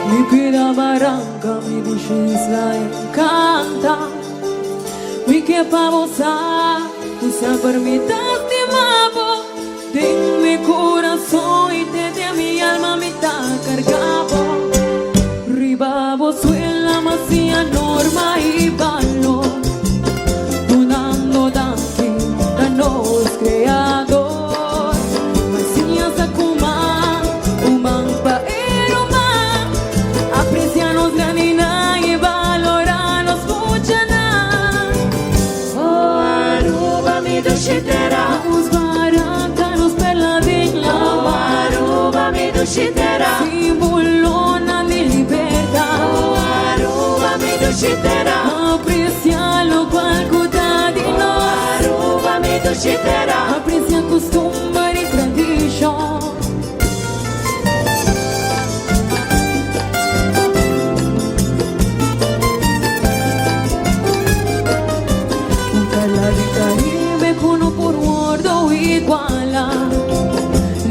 Mi vida barranca, mi isla encanta. Mi que pavosa, tú se permitas de mavo. En mi corazón y de mi alma me está cargado. Ribabo suela macia norma y valor. Tunando danti, danos creador. Macia sakuma, umang paeroma. Aprecianos ganina y valoranos muchana. Oh, Aruba mi dushitera. Dushitera, simbolona de libertad. Oh, Aruba mi dushitera, aprecialo cual cutadino. Oh, Aruba mi dushitera, aprecia costumbre y tradición. Cala de Caribe con por gordo iguala.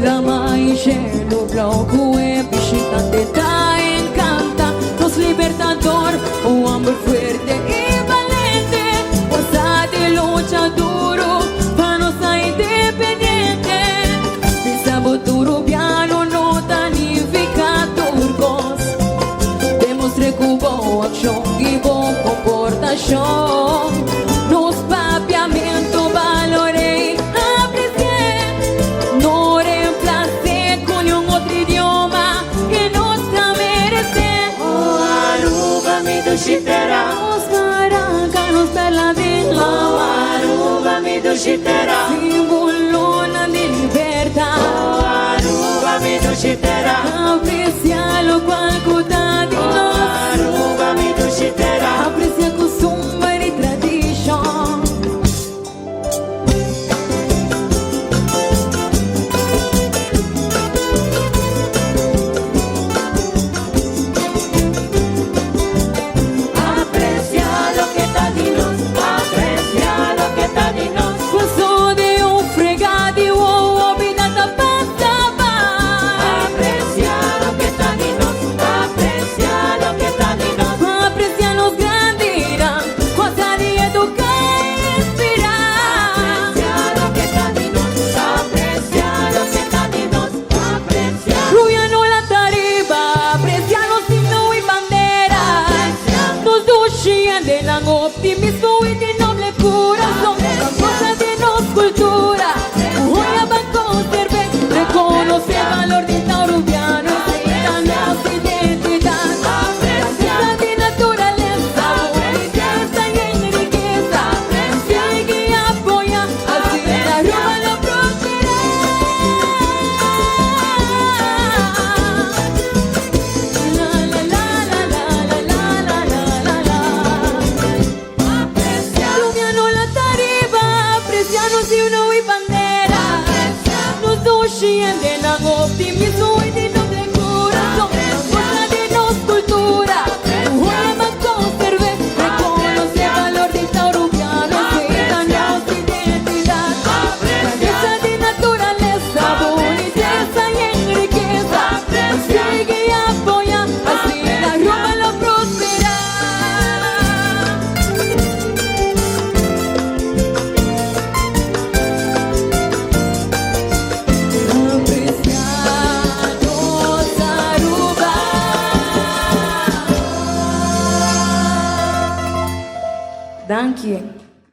La maicelo blanco e visitante ta encanta. Nos libertador, un hombre fuerte y valiente. Fuerza de lucha duro, para no ser independiente. Pensamos duro, piano, no tanifica turcos. Demostré que hubo acción y hubo comportación. Nos papiamento valorei. Dushitera, nos maracanos perla de la Aruba mi dushitera, simbolona de libertad. Oh, Aruba mi dushitera, aprecialo cual cutadino. Aruba mi dushitera, aprecia costumbre y tradición. Optimismo y de noble corazón, cosa de nos cultura. Voy a conservar, reconoce el valor de taurubiano y danos identidad. Grandeza de naturaleza, belleza y enriqueza. Sigue y apoya, así la Roma lo prospera. La la la la la la la la la la. Si uno y bandera, nos doscienden a optimismo y de noble corazón, cosa de nos cultura. Voy a conservar, reconoce el valor de taurubiano y danos identidad. Grandeza de naturaleza, belleza y enriqueza. Sigue y apoya, así la Roma lo prospera. Thank you.